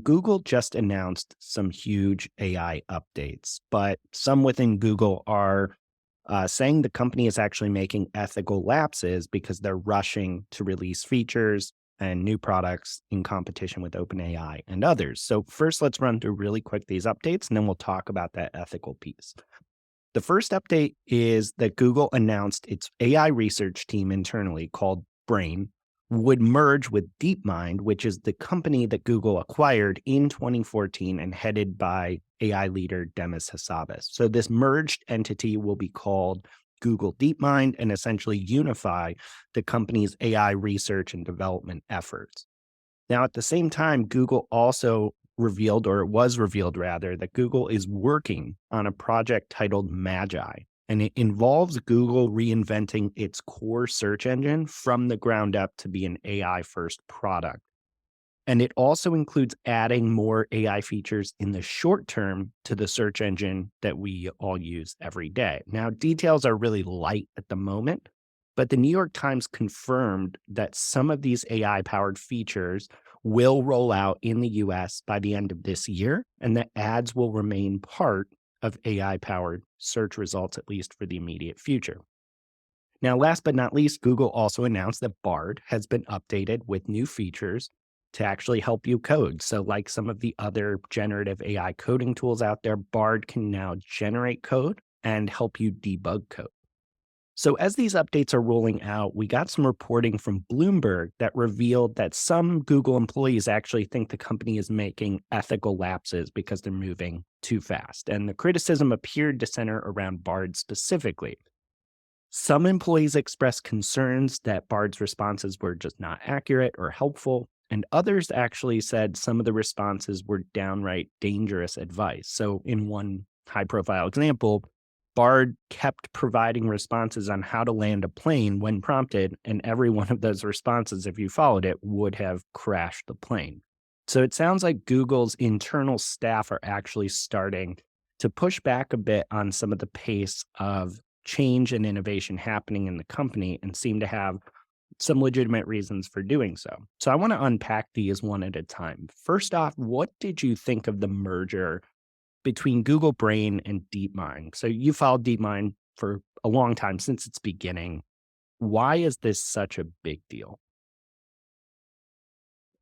Google just announced some huge AI updates, but some within Google are saying the company is actually making ethical lapses because they're rushing to release features and new products in competition with OpenAI and others. So, first, let's run through really quick these updates, and then we'll talk about that ethical piece. The first update is that Google announced its AI research team internally called Brain would merge with DeepMind, which is the company that Google acquired in 2014 and headed by AI leader Demis Hassabis. So this merged entity will be called Google DeepMind and essentially unify the company's AI research and development efforts. Now, at the same time, Google also revealed, or it was revealed rather, that Google is working on a project titled Magi, and it involves Google reinventing its core search engine from the ground up to be an AI first product. And it also includes adding more AI features in the short term to the search engine that we all use every day. Now, details are really light at the moment, but the New York Times confirmed that some of these AI powered features will roll out in the US by the end of this year, and that ads will remain part of AI powered search results, at least for the immediate future. Now, last but not least, Google also announced that Bard has been updated with new features to actually help you code. So, like some of the other generative AI coding tools out there, Bard can now generate code and help you debug code. So, as these updates are rolling out, we got some reporting from Bloomberg that revealed that some Google employees actually think the company is making ethical lapses because they're moving too fast. And the criticism appeared to center around Bard specifically. Some employees expressed concerns that Bard's responses were just not accurate or helpful, and others actually said some of the responses were downright dangerous advice. So, in one high profile example, Bard kept providing responses on how to land a plane when prompted, and every one of those responses, if you followed it, would have crashed the plane. So it sounds like Google's internal staff are actually starting to push back a bit on some of the pace of change and innovation happening in the company and seem to have some legitimate reasons for doing so. So I want to unpack these one at a time. First off, what did you think of the merger between Google Brain and DeepMind? So you followed DeepMind for a long time, since its beginning. Why is this such a big deal?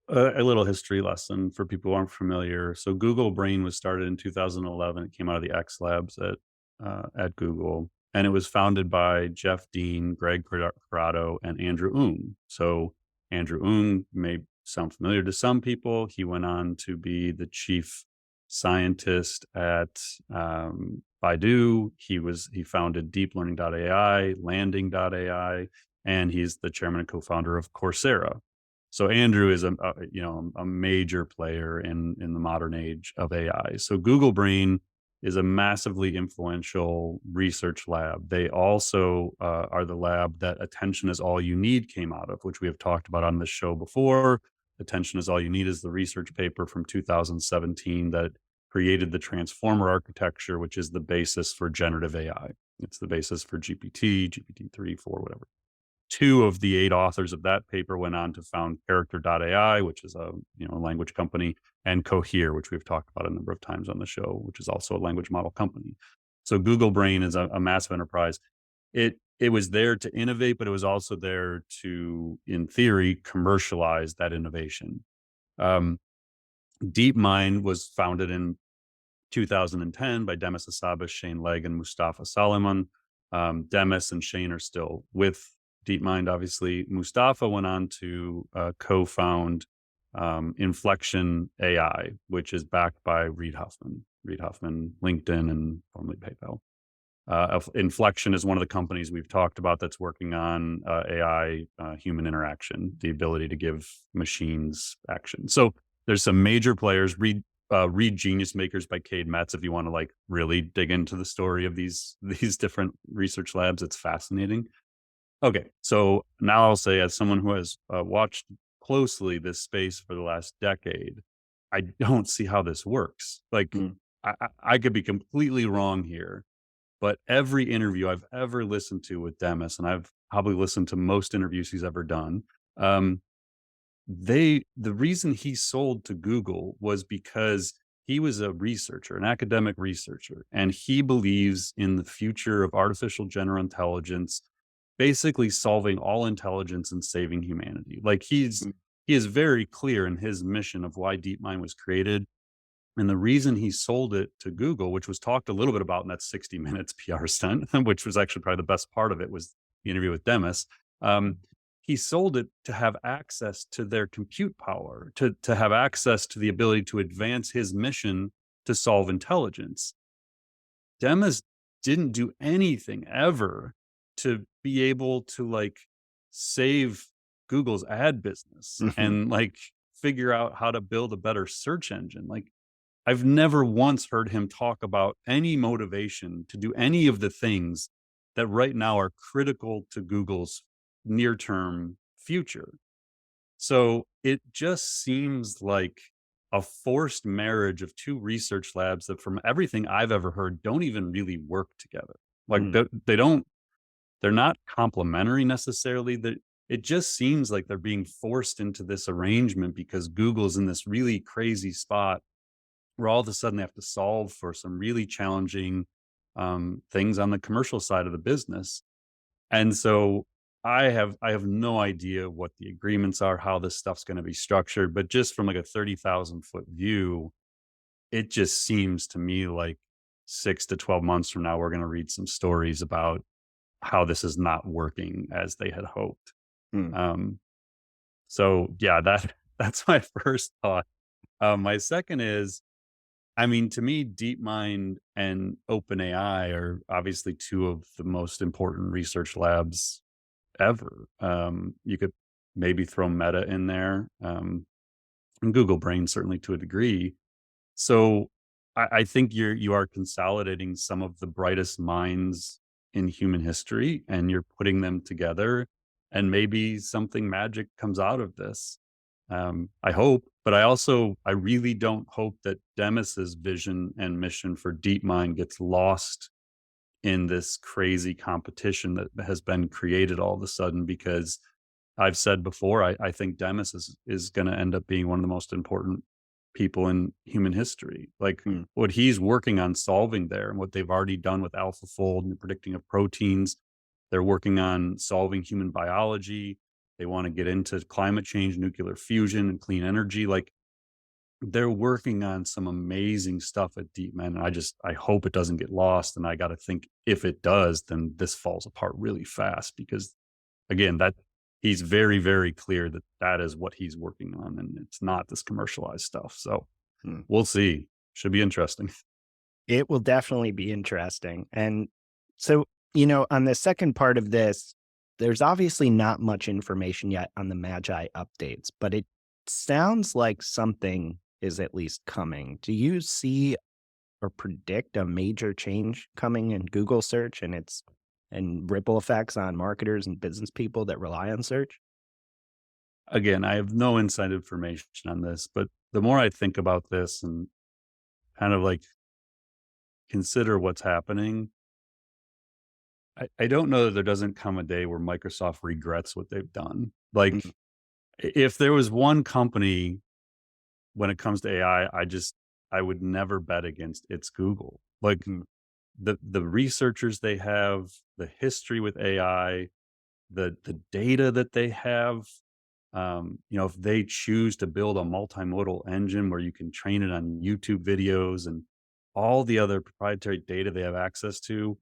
A little history lesson for people who aren't familiar. So Google Brain was started in 2011. It came out of the X Labs at Google, and it was founded by Jeff Dean, Greg Corrado, and Andrew Ng. So Andrew Ng may sound familiar to some people. He went on to be the chief scientist at Baidu. He founded DeepLearning.ai, Landing.ai, and he's the chairman and co-founder of Coursera. So Andrew is a major player in the modern age of AI. So Google Brain is a massively influential research lab. They also are the lab that Attention is All You Need came out of, which we have talked about on this show before. Attention is All You Need is the research paper from 2017 that created the transformer architecture, which is the basis for generative AI. It's the basis for GPT, GPT-3, 4, whatever. Two of the 8 authors of that paper went on to found Character.ai, which is a language company, and Cohere, which we've talked about a number of times on the show, which is also a language model company. So Google Brain is a massive enterprise. It was there to innovate, but it was also there to, in theory, commercialize that innovation. DeepMind was founded in 2010 by Demis Hassabis, Shane Legg, and Mustafa Salomon. Demis and Shane are still with DeepMind, obviously. Mustafa went on to co-found Inflection AI, which is backed by Reid Hoffman, LinkedIn, and formerly PayPal. Inflection is one of the companies we've talked about that's working on AI human interaction, the ability to give machines action. So there's some major players. Read Genius Makers by Cade Metz if you want to really dig into the story of these different research labs. It's fascinating. Okay, so now I'll say, as someone who has watched closely this space for the last decade, I don't see how this works. I could be completely wrong here, but every interview I've ever listened to with Demis, and I've probably listened to most interviews he's ever done, The reason he sold to Google was because he was a researcher, an academic researcher, and he believes in the future of artificial general intelligence, basically solving all intelligence and saving humanity. Like Mm. he is very clear in his mission of why DeepMind was created. And the reason he sold it to Google, which was talked a little bit about in that 60 Minutes PR stunt, which was actually probably the best part of it, was the interview with Demis. He sold it to have access to their compute power, to have access to the ability to advance his mission to solve intelligence. Demis didn't do anything ever to be able to like save Google's ad business Mhm. and like figure out how to build a better search engine. Like I've never once heard him talk about any motivation to do any of the things that right now are critical to Google's near term future. So it just seems like a forced marriage of two research labs that, from everything I've ever heard, don't even really work together. Like Mm. they don't, they're not complementary necessarily. That it just seems like they're being forced into this arrangement because Google's in this really crazy spot where all of a sudden they have to solve for some really challenging things on the commercial side of the business. And so I have no idea what the agreements are, how this stuff's going to be structured, but just from like a 30,000-foot view, it just seems to me like 6 to 12 months from now we're going to read some stories about how this is not working as they had hoped. Mm. Um, so yeah, that's my first thought. My second is, I mean, to me, DeepMind and OpenAI are obviously two of the most important research labs ever. You could maybe throw Meta in there, and Google Brain certainly to a degree. So I think you are consolidating some of the brightest minds in human history, and you're putting them together, and maybe something magic comes out of this. I hope, but I really don't hope that Demis's vision and mission for DeepMind gets lost in this crazy competition that has been created all of a sudden. Because I've said before, I think Demis is going to end up being one of the most important people in human history. Like Mm. what he's working on solving there and what they've already done with AlphaFold and the predicting of proteins. They're working on solving human biology. They want to get into climate change, nuclear fusion, and clean energy. Like they're working on some amazing stuff at DeepMind, and I hope it doesn't get lost. And I got to think if it does, then this falls apart really fast because again, that he's very, very clear that that is what he's working on, and it's not this commercialized stuff. So Mm. we'll see. Should be interesting. It will definitely be interesting. And so, on the second part of this, there's obviously not much information yet on the Magi updates, but it sounds like something is at least coming. Do you see or predict a major change coming in Google search and ripple effects on marketers and business people that rely on search? Again, I have no inside information on this, but the more I think about this and kind of like consider what's happening, I don't know that there doesn't come a day where Microsoft regrets what they've done. Like, Mhm. if there was one company when it comes to AI, I would never bet against it's Google. Like Mm. the researchers they have, the history with AI, the data that they have. If they choose to build a multimodal engine where you can train it on YouTube videos and all the other proprietary data they have access to,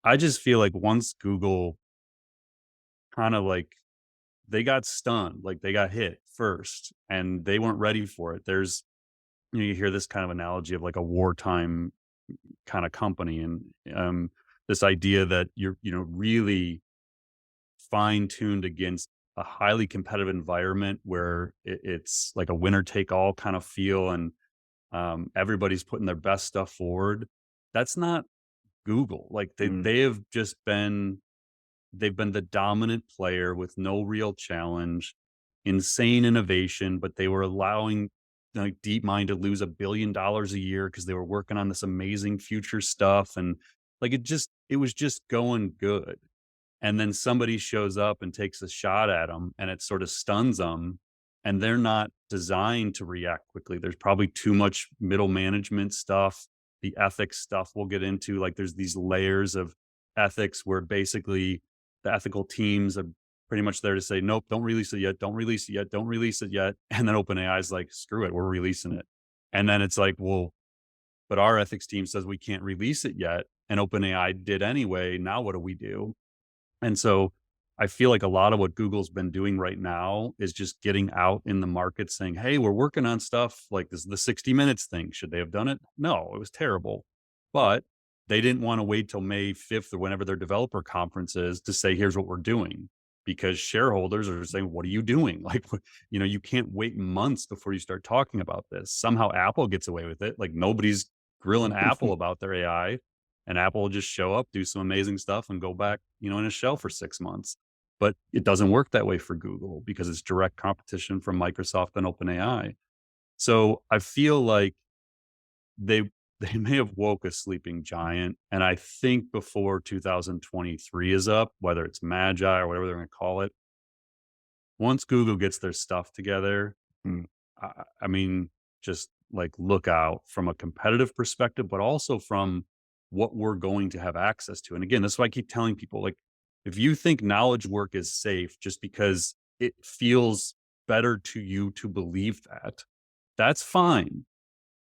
I just feel like once Google kind of like they got stunned, like they got hit first and they weren't ready for it. You hear this kind of analogy of like a wartime kind of company, and this idea that you're really fine tuned against a highly competitive environment where it's like a winner take all kind of feel, and everybody's putting their best stuff forward. That's not Google. Like Mm. they have just been they've been the dominant player with no real challenge, insane innovation, but they were allowing like DeepMind to lose $1 billion a year because they were working on this amazing future stuff. And like it was just going good. And then somebody shows up and takes a shot at them and it sort of stuns them. and they're not designed to react quickly. There's probably too much middle management stuff, the ethics stuff we'll get into. Like there's these layers of ethics where basically the ethical teams are pretty much there to say, nope, don't release it yet, don't release it yet, don't release it yet. And then OpenAI is like, screw it, we're releasing it. And then it's like, well, but our ethics team says we can't release it yet. And OpenAI did anyway. Now what do we do? And so I feel like a lot of what Google's been doing right now is just getting out in the market saying, hey, we're working on stuff like this, the 60 Minutes thing. Should they have done it? No, it was terrible. But they didn't want to wait till May 5th or whenever their developer conference is to say, here's what we're doing. Because shareholders are saying, what are you doing? Like, you can't wait months before you start talking about this. Somehow Apple gets away with it. Like nobody's grilling Apple about their AI, and Apple will just show up, do some amazing stuff, and go back, in a shell for 6 months. But it doesn't work that way for Google because it's direct competition from Microsoft and OpenAI. So I feel like they they may have woke a sleeping giant. And I think before 2023 is up, whether it's Magi or whatever they're going to call it, once Google gets their stuff together, Mm, I mean, just like look out from a competitive perspective, but also from what we're going to have access to. And again, that's why I keep telling people, like, if you think knowledge work is safe just because it feels better to you to believe that, that's fine.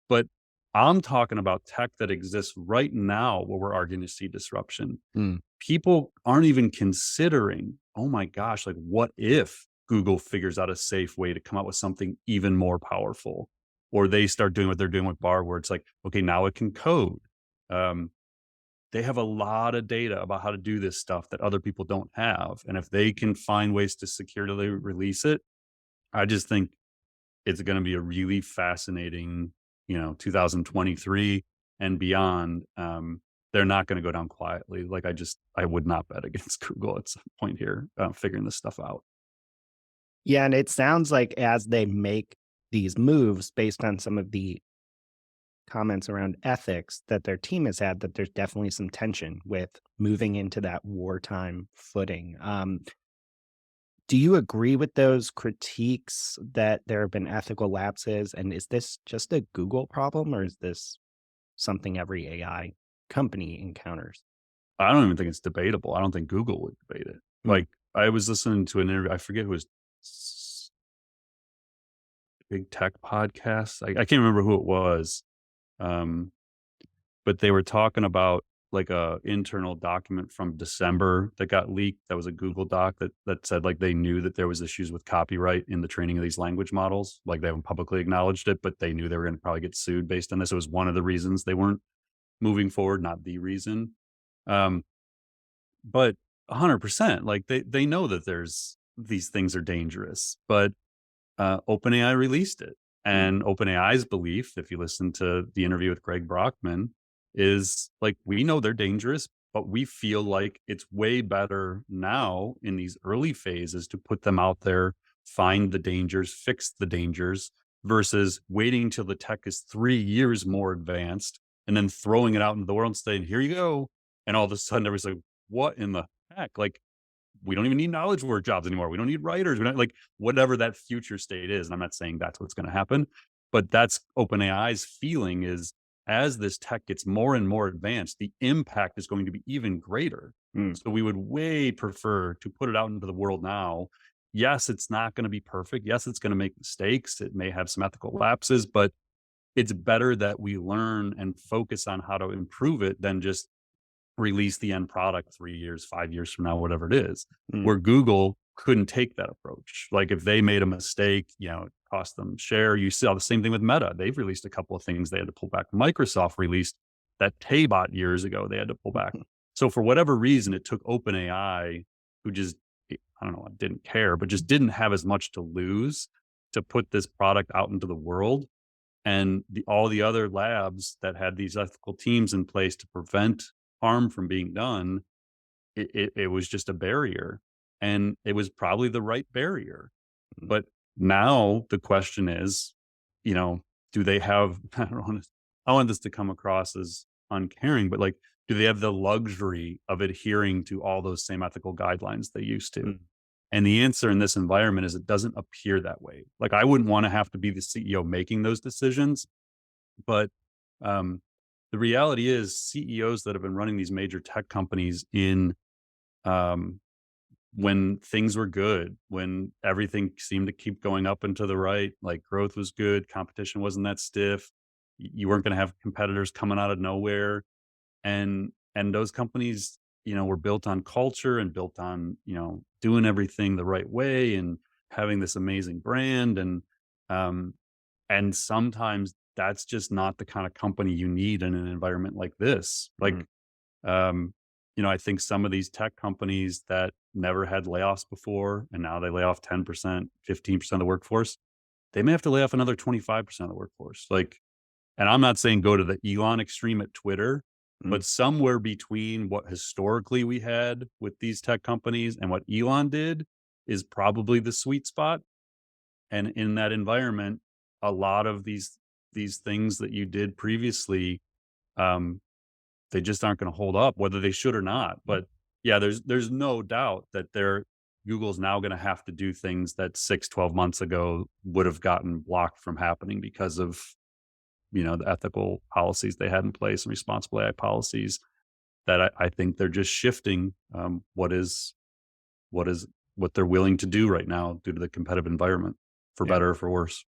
But I'm talking about tech that exists right now where we're arguing to see disruption. mm, People aren't even considering, oh my gosh, like what if Google figures out a safe way to come out with something even more powerful? Or they start doing what they're doing with Bar, where it's like, okay, now it can code. Um, they have a lot of data about how to do this stuff that other people don't have. And if they can find ways to securely release it, I just think it's going to be a really fascinating, 2023 and beyond. They're not going to go down quietly. Like I would not bet against Google at some point here, figuring this stuff out. yeah, and it sounds like as they make these moves based on some of the comments around ethics that their team has had, that there's definitely some tension with moving into that wartime footing. Do you agree with those critiques that there have been ethical lapses? And is this just a Google problem, or is this something every AI company encounters? I don't even think it's debatable. I don't think Google would debate it. Mm, Like I was listening to an interview. I forget who was big tech podcast. I can't remember who it was. Um, but they were talking about like a internal document from December that got leaked. That was a Google doc that said like they knew that there was issues with copyright in the training of these language models. Like they haven't publicly acknowledged it, but they knew they were going to probably get sued based on this. It was one of the reasons they weren't moving forward, not the reason. Um, but 100%, like they know that there's these things are dangerous, but OpenAI released it. mm, And OpenAI's belief, if you listen to the interview with Greg Brockman, is like, we know they're dangerous, but we feel like it's way better now in these early phases to put them out there, find the dangers, fix the dangers, versus waiting until the tech is 3 years more advanced and then throwing it out into the world and saying, here you go. And all of a sudden, everybody's like, what in the heck? Like, we don't even need knowledge work jobs anymore. We don't need writers. We don't like whatever that future state is. And I'm not saying that's what's going to happen, but that's OpenAI's feeling is as this tech gets more and more advanced, the impact is going to be even greater. mm, So we would way prefer to put it out into the world now. Yes, it's not going to be perfect. Yes, it's going to make mistakes. It may have some ethical lapses, but it's better that we learn and focus on how to improve it than just release the end product 3 years, 5 years from now, whatever it is, mm, where Google couldn't take that approach. Like if they made a mistake, it cost them share. You saw the same thing with Meta. They've released a couple of things they had to pull back. Microsoft released that Taybot years ago. They had to pull back. So for whatever reason, it took OpenAI, who just, I don't know, didn't care, but just didn't have as much to lose to put this product out into the world. And all the other labs that had these ethical teams in place to prevent harm from being done, it was just a barrier, and it was probably the right barrier. mm, But now the question is, you know, do they have I want this to come across as uncaring, but like, do they have the luxury of adhering to all those same ethical guidelines they used to? mm. And the answer in this environment is it doesn't appear that way. Like, I wouldn't want to have to be the CEO making those decisions, but um, the reality is CEOs that have been running these major tech companies in um, when things were good, when everything seemed to keep going up and to the right, like growth was good, competition wasn't that stiff, you weren't going to have competitors coming out of nowhere, and those companies, were built on culture and built on, doing everything the right way and having this amazing brand, um and sometimes that's just not the kind of company you need in an environment like this. Mm, Um, I think some of these tech companies that never had layoffs before and now they lay off 10%, 15% of the workforce, they may have to lay off another 25% of the workforce. And I'm not saying go to the Elon extreme at Twitter, mm, but somewhere between what historically we had with these tech companies and what Elon did is probably the sweet spot. And in that environment, a lot of these things that you did previously, um, they just aren't going to hold up, whether they should or not. But yeah, there's no doubt that Google's now going to have to do things that 6, 12 months ago would have gotten blocked from happening because of the ethical policies they had in place and responsible AI policies that I think they're just shifting what is what they're willing to do right now due to the competitive environment, for yeah. better or for worse.